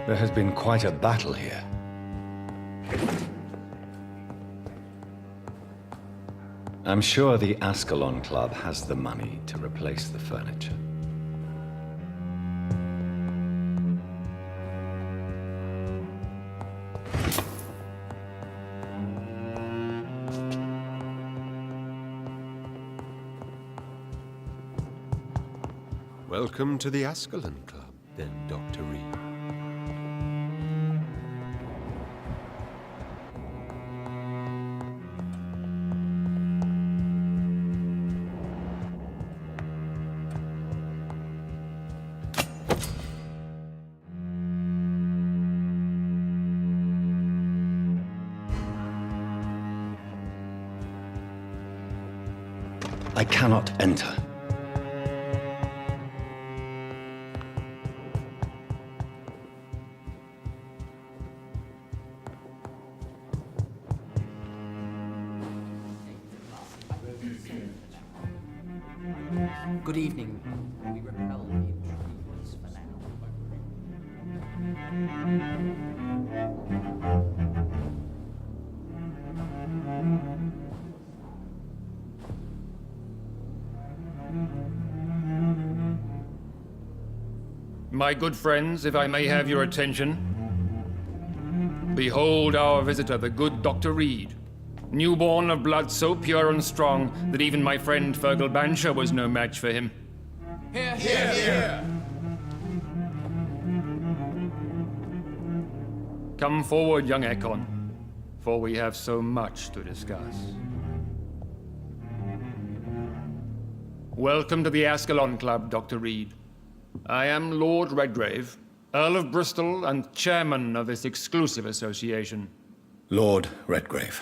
There has been quite a battle here. I'm sure the Ascalon Club has the money to replace the furniture. Welcome to the Ascalon Club, then, Dr. Reid. I cannot enter. Good evening. We repel the intruders for now. My good friends, if I may have your attention. Behold our visitor, the good Dr. Reid. Newborn of blood so pure and strong that even my friend Fergal Bansher was no match for him. Here, here, here! Come forward, young Ekon, for we have so much to discuss. Welcome to the Ascalon Club, Dr. Reid. I am Lord Redgrave, Earl of Bristol and chairman of this exclusive association. Lord Redgrave.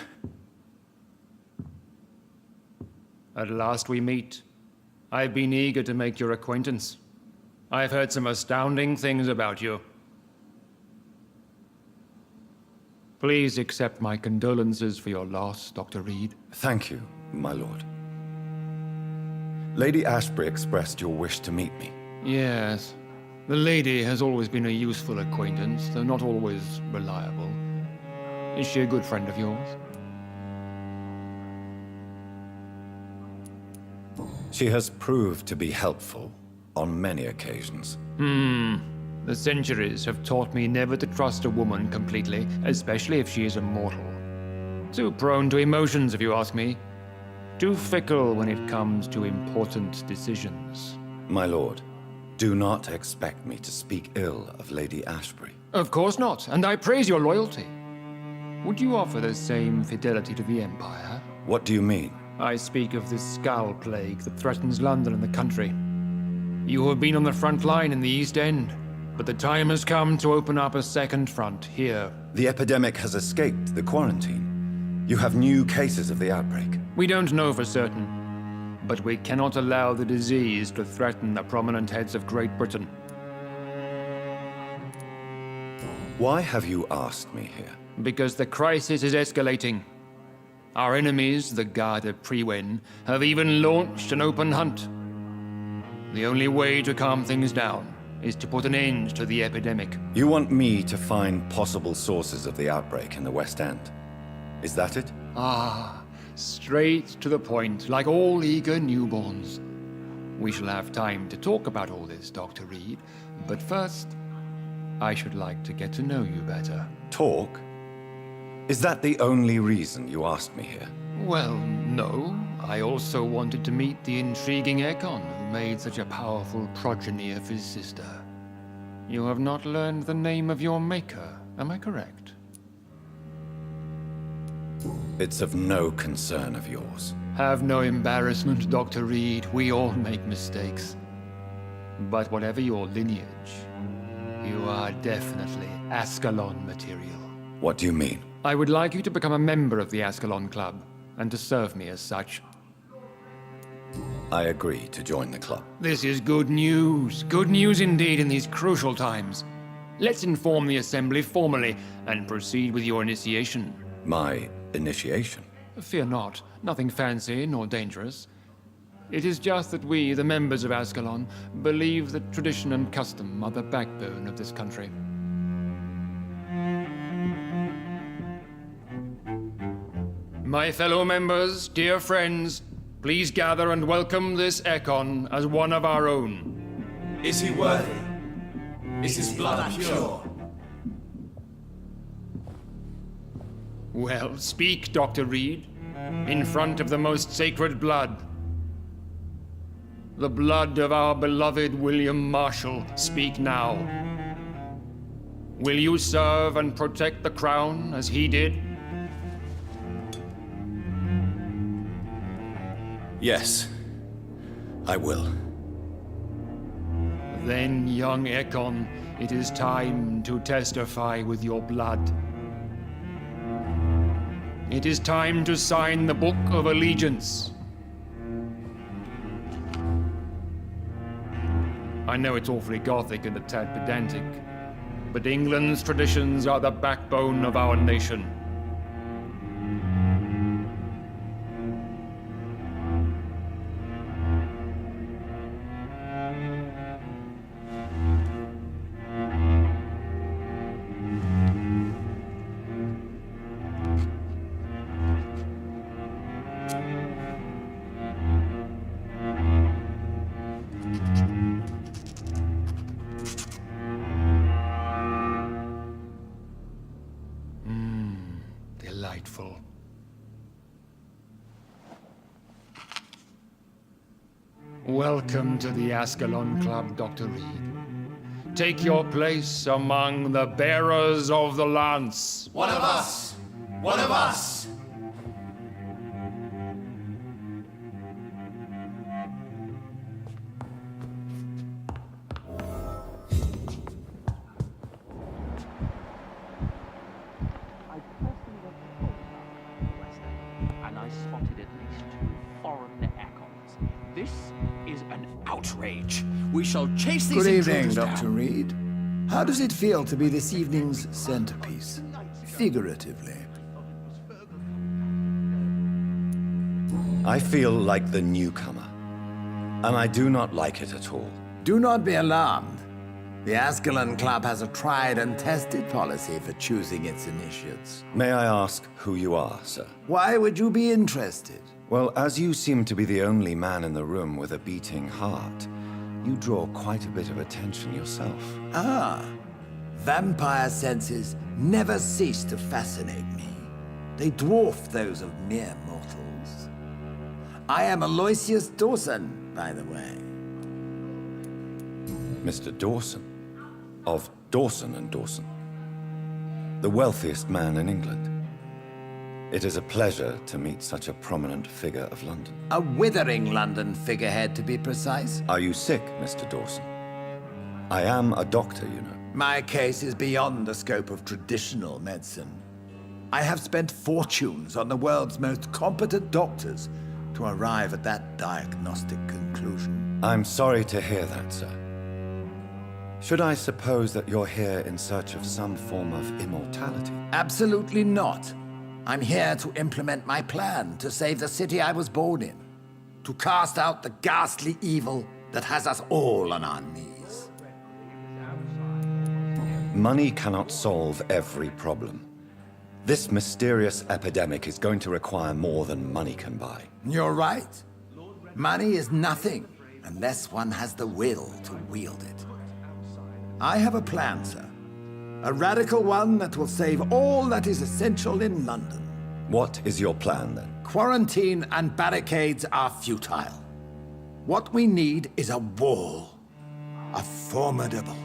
At last we meet. I've been eager to make your acquaintance. I've heard some astounding things about you. Please accept my condolences for your loss, Dr. Reid. Thank you, my lord. Lady Ashbury expressed your wish to meet me. Yes. The lady has always been a useful acquaintance, though not always reliable. Is she a good friend of yours? She has proved to be helpful on many occasions. The centuries have taught me never to trust a woman completely, especially if she is a mortal. Too prone to emotions, if you ask me. Too fickle when it comes to important decisions. My lord, do not expect me to speak ill of Lady Ashbury. Of course not, and I praise your loyalty. Would you offer the same fidelity to the Empire? What do you mean? I speak of this skull plague that threatens London and the country. You have been on the front line in the East End, but the time has come to open up a second front here. The epidemic has escaped the quarantine. You have new cases of the outbreak. We don't know for certain, but we cannot allow the disease to threaten the prominent heads of Great Britain. Why have you asked me here? Because the crisis is escalating. Our enemies, the Garda Priwen, have even launched an open hunt. The only way to calm things down is to put an end to the epidemic. You want me to find possible sources of the outbreak in the West End. Is that it? Ah, straight to the point, like all eager newborns. We shall have time to talk about all this, Dr. Reid, but first, I should like to get to know you better. Talk? Is that the only reason you asked me here? Well, no. I also wanted to meet the intriguing Ekon, who made such a powerful progeny of his sister. You have not learned the name of your maker, am I correct? It's of no concern of yours. Have no embarrassment, Dr. Reid. We all make mistakes. But whatever your lineage, you are definitely Ascalon material. What do you mean? I would like you to become a member of the Ascalon Club, and to serve me as such. I agree to join the club. This is good news. Good news indeed in these crucial times. Let's inform the Assembly formally, and proceed with your initiation. My initiation? Fear not. Nothing fancy nor dangerous. It is just that we, the members of Ascalon, believe that tradition and custom are the backbone of this country. My fellow members, dear friends, please gather and welcome this Ekon as one of our own. Is he worthy? Is his blood pure? Well, speak, Dr. Reid, in front of the most sacred blood. The blood of our beloved William Marshall, speak now. Will you serve and protect the crown as he did? Yes, I will. Then, young Ekon, it is time to testify with your blood. It is time to sign the Book of Allegiance. I know it's awfully gothic and a tad pedantic, but England's traditions are the backbone of our nation. Delightful. Welcome to the Ascalon Club, Dr. Reid. Take your place among the bearers of the lance. One of us! One of us! And I spotted at least 2 foreign Ekons. This is an outrage. We shall chase these Good evening, intruders Dr. down. Reid. How does it feel to be this evening's centerpiece? Figuratively. I feel like the newcomer, and I do not like it at all. Do not be alarmed. The Ascalon Club has a tried and tested policy for choosing its initiates. May I ask who you are, sir? Why would you be interested? Well, as you seem to be the only man in the room with a beating heart, you draw quite a bit of attention yourself. Ah, vampire senses never cease to fascinate me. They dwarf those of mere mortals. I am Aloysius Dawson, by the way. Mr. Dawson, of Dawson and Dawson, the wealthiest man in England. It is a pleasure to meet such a prominent figure of London. A withering London figurehead, to be precise. Are you sick, Mr. Dawson? I am a doctor, you know. My case is beyond the scope of traditional medicine. I have spent fortunes on the world's most competent doctors to arrive at that diagnostic conclusion. I'm sorry to hear that, sir. Should I suppose that you're here in search of some form of immortality? Absolutely not. I'm here to implement my plan to save the city I was born in. To cast out the ghastly evil that has us all on our knees. Money cannot solve every problem. This mysterious epidemic is going to require more than money can buy. You're right. Money is nothing unless one has the will to wield it. I have a plan, sir. A radical one that will save all that is essential in London. What is your plan, then? Quarantine and barricades are futile. What we need is a wall. A formidable,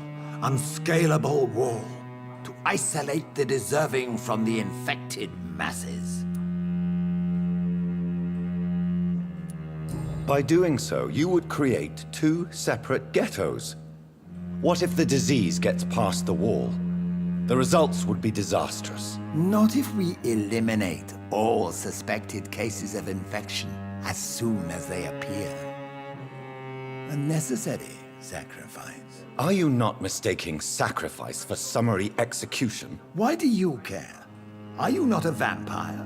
unscalable wall to isolate the deserving from the infected masses. By doing so, you would create 2 separate ghettos. What if the disease gets past the wall? The results would be disastrous. Not if we eliminate all suspected cases of infection as soon as they appear. A necessary sacrifice. Are you not mistaking sacrifice for summary execution? Why do you care? Are you not a vampire?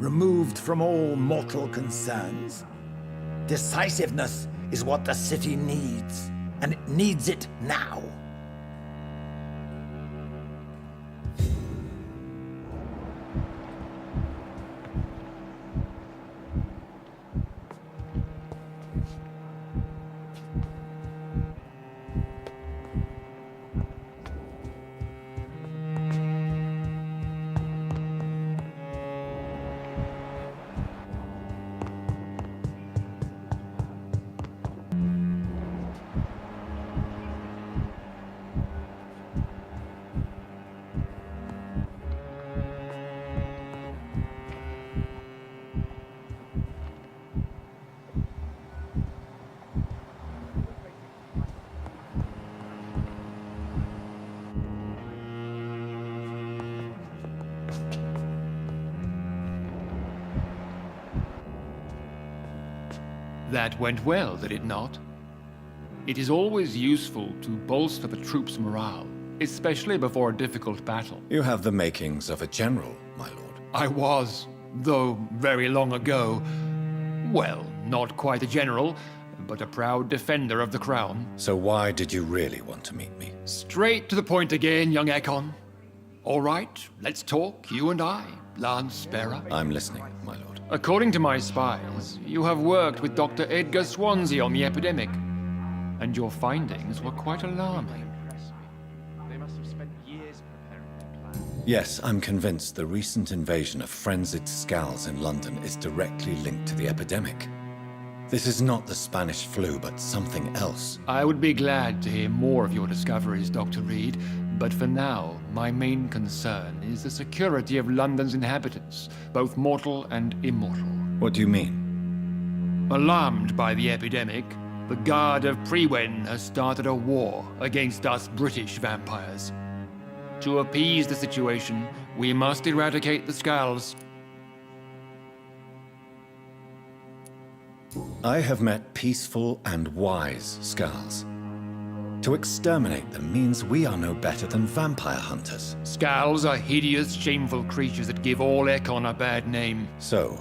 Removed from all mortal concerns? Decisiveness is what the city needs, and it needs it now. That went well, did it not? It is always useful to bolster the troops' morale, especially before a difficult battle. You have the makings of a general, my lord. I was, though very long ago. Well, not quite a general, but a proud defender of the crown. So why did you really want to meet me? Straight to the point again, young Ekon. All right, let's talk, you and I, Lance Sparrow. I'm listening, my lord. According to my spies, you have worked with Dr. Edgar Swansea on the epidemic, and your findings were quite alarming. They must have spent years preparing their plan. Yes, I'm convinced the recent invasion of frenzied Scals in London is directly linked to the epidemic. This is not the Spanish flu, but something else. I would be glad to hear more of your discoveries, Dr. Reid, but for now, my main concern is the security of London's inhabitants, both mortal and immortal. What do you mean? Alarmed by the epidemic, the Guard of Prewen has started a war against us British vampires. To appease the situation, we must eradicate the Scals. I have met peaceful and wise Scals. To exterminate them means we are no better than vampire hunters. Scals are hideous, shameful creatures that give all Ekon a bad name. So,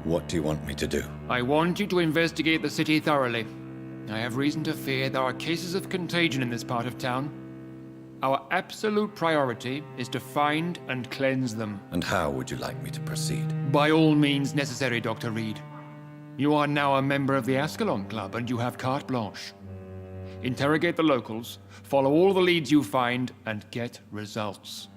what do you want me to do? I want you to investigate the city thoroughly. I have reason to fear there are cases of contagion in this part of town. Our absolute priority is to find and cleanse them. And how would you like me to proceed? By all means necessary, Dr. Reid. You are now a member of the Ascalon Club, and you have carte blanche. Interrogate the locals, follow all the leads you find, and get results.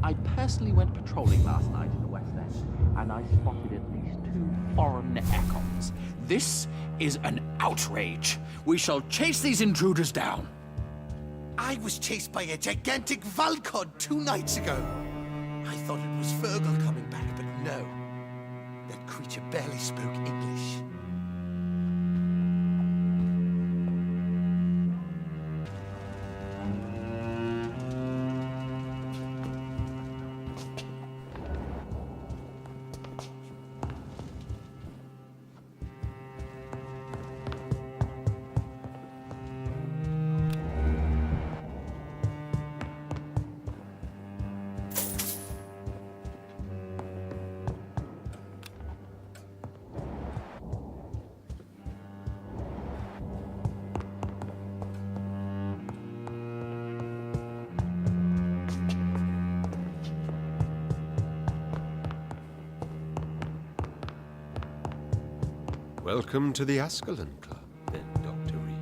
I personally went patrolling last night in the West End, and I spotted at least 2 foreign Ekons. This is an outrage. We shall chase these intruders down. I was chased by a gigantic Valcod 2 nights ago. I thought it was Fergal coming back, but no. That creature barely spoke English. Welcome to the Ascalon Club, then, Dr. Reid.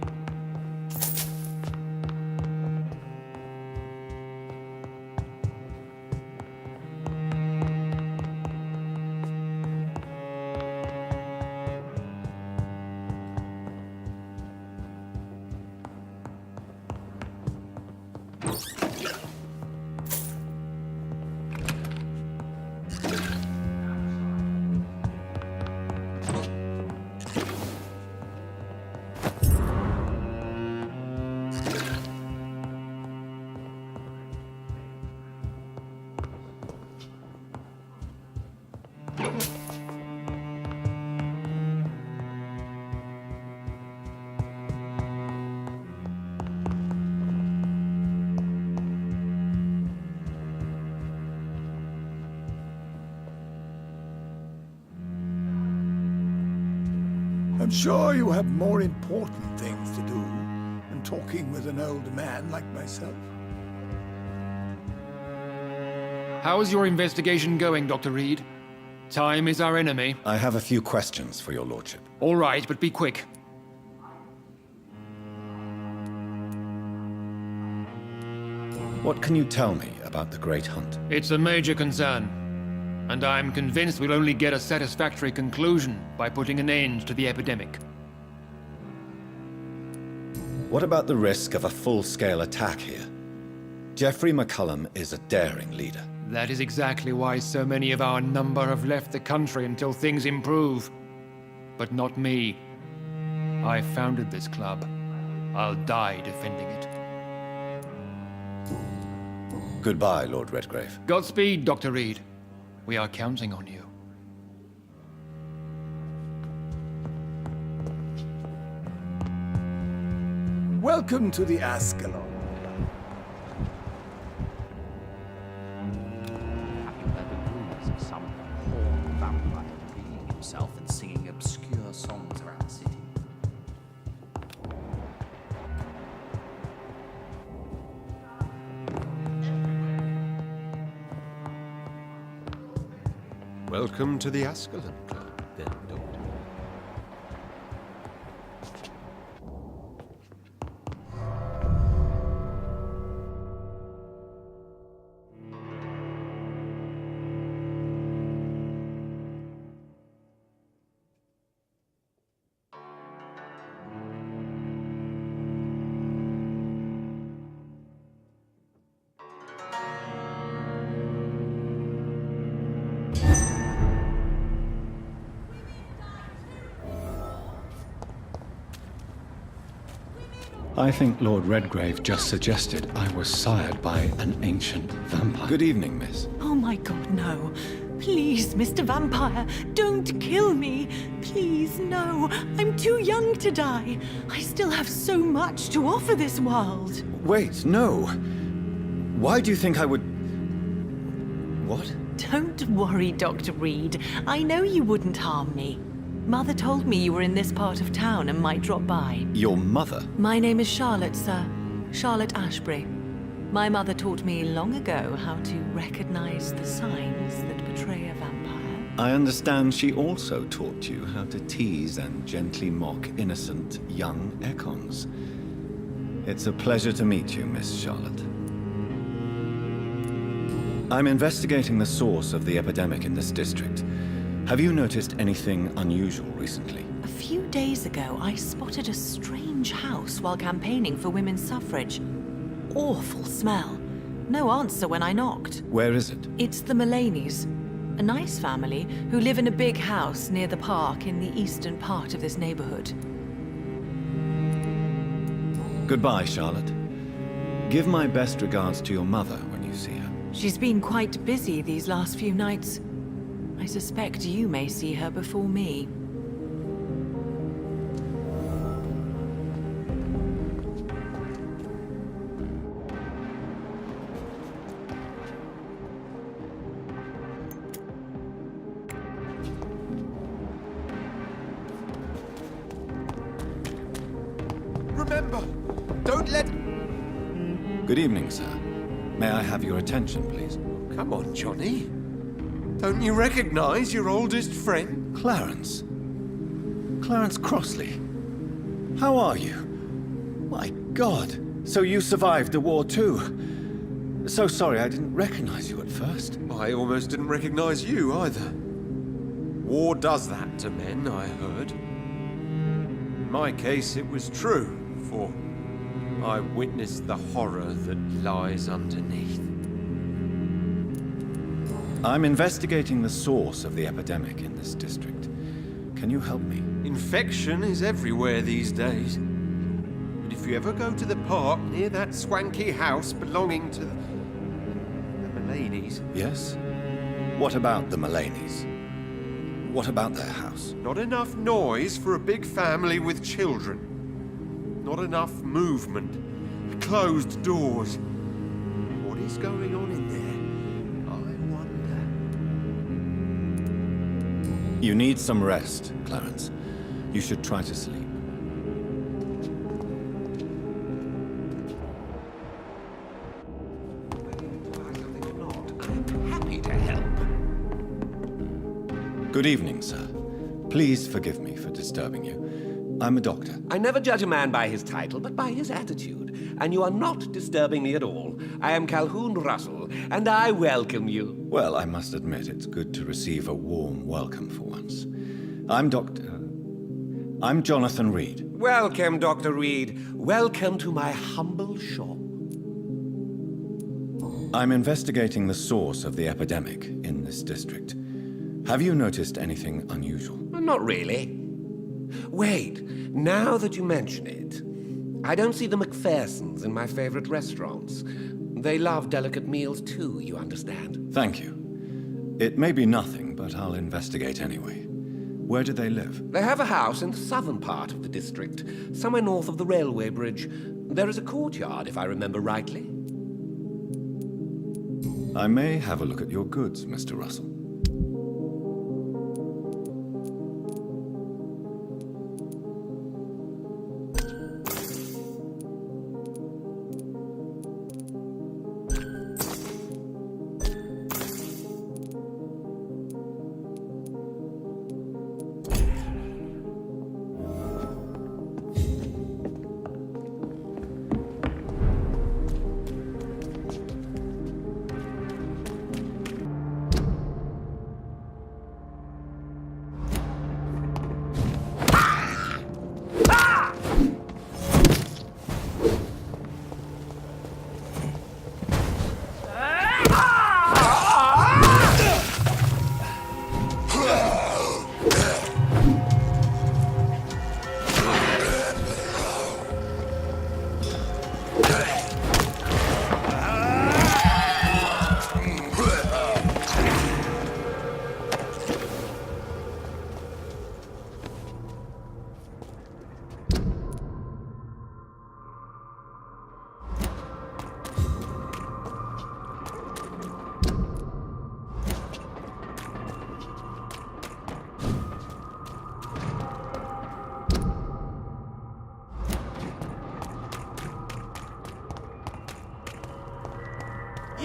I'm sure you have more important things to do than talking with an old man like myself. How is your investigation going, Dr. Reid? Time is our enemy. I have a few questions for your lordship. All right, but be quick. What can you tell me about the Great Hunt? It's a major concern, and I'm convinced we'll only get a satisfactory conclusion by putting an end to the epidemic. What about the risk of a full-scale attack here? Geoffrey McCullum is a daring leader. That is exactly why so many of our number have left the country until things improve. But not me. I founded this club. I'll die defending it. Goodbye, Lord Redgrave. Godspeed, Dr. Reid. We are counting on you. Welcome to the Ascalon. Have you heard the rumors of some horned vampire revealing himself and singing obscure songs around the city? Welcome to the Ascalon Club, then, Doctor. I think Lord Redgrave just suggested I was sired by an ancient vampire. Good evening, miss. Oh my god, no. Please, Mr. Vampire, don't kill me. Please, no. I'm too young to die. I still have so much to offer this world. Wait, no. Why do you think I would... What? Don't worry, Dr. Reid. I know you wouldn't harm me. Mother told me you were in this part of town and might drop by. Your mother? My name is Charlotte, sir. Charlotte Ashbury. My mother taught me long ago how to recognize the signs that betray a vampire. I understand she also taught you how to tease and gently mock innocent young Econs. It's a pleasure to meet you, Miss Charlotte. I'm investigating the source of the epidemic in this district. Have you noticed anything unusual recently? A few days ago, I spotted a strange house while campaigning for women's suffrage. Awful smell. No answer when I knocked. Where is it? It's the Mullaneys, a nice family who live in a big house near the park in the eastern part of this neighborhood. Goodbye, Charlotte. Give my best regards to your mother when you see her. She's been quite busy these last few nights. I suspect you may see her before me. Remember, don't let... Good evening, sir. May I have your attention, please? Come on, Johnny. Don't you recognize your oldest friend? Clarence. Clarence Crossley. How are you? My God. So you survived the war too. So sorry I didn't recognize you at first. I almost didn't recognize you either. War does that to men, I heard. In my case, it was true, for I witnessed the horror that lies underneath. I'm investigating the source of the epidemic in this district. Can you help me? Infection is everywhere these days. But if you ever go to the park near that swanky house belonging to the Mullaneys... Yes? What about the Mullaneys? What about their house? Not enough noise for a big family with children. Not enough movement. Closed doors. What is going on in there? You need some rest, Clarence. You should try to sleep. I'm happy to help. Good evening, sir. Please forgive me for disturbing you. I'm a doctor. I never judge a man by his title, but by his attitude. And you are not disturbing me at all. I am Calhoun Russell, and I welcome you. Well, I must admit it's good to receive a warm welcome for once. I'm Jonathan Reid. Welcome, Dr. Reid. Welcome to my humble shop. I'm investigating the source of the epidemic in this district. Have you noticed anything unusual? Not really. Wait, now that you mention it, I don't see the McPhersons in my favorite restaurants. They love delicate meals too, you understand. Thank you. It may be nothing, but I'll investigate anyway. Where do they live? They have a house in the southern part of the district, somewhere north of the railway bridge. There is a courtyard, if I remember rightly. I may have a look at your goods, Mr. Russell.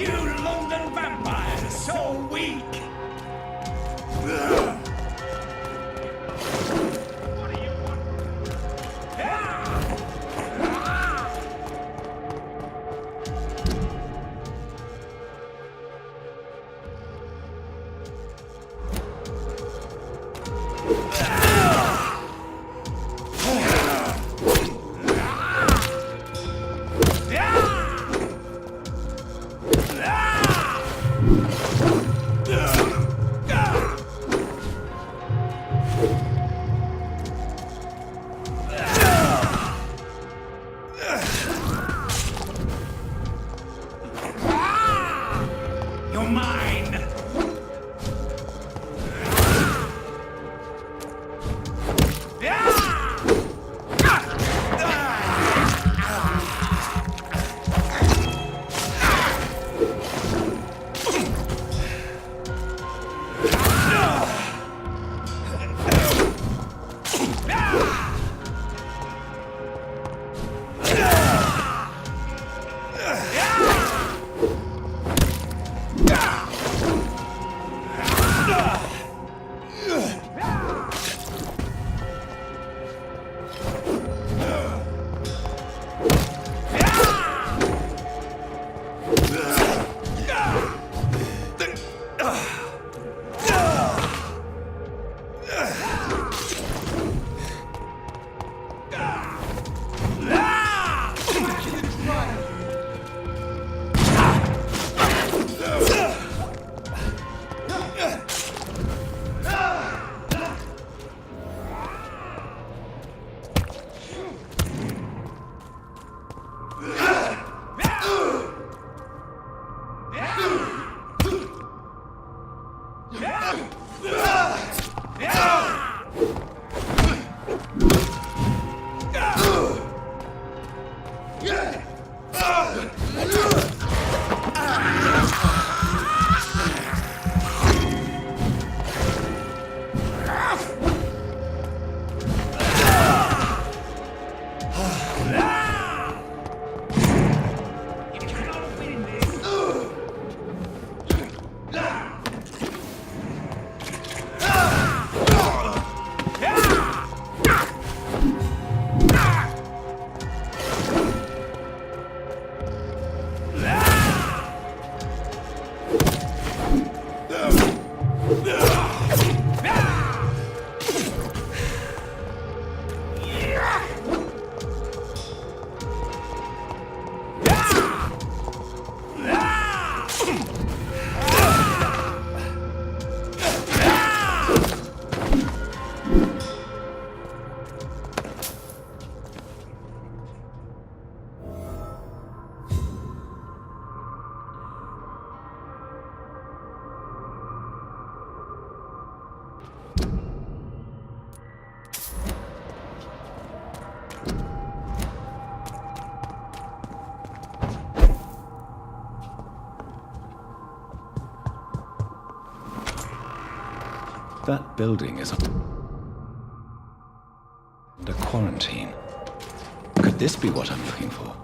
You London vampires, so weak! That building is under quarantine. Could this be what I'm looking for?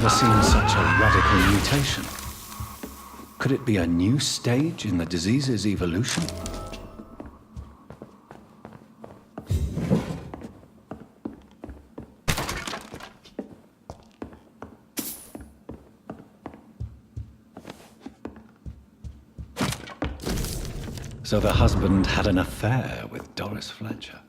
Seen such a radical mutation. Could it be a new stage in the disease's evolution? So the husband had an affair with Doris Fletcher.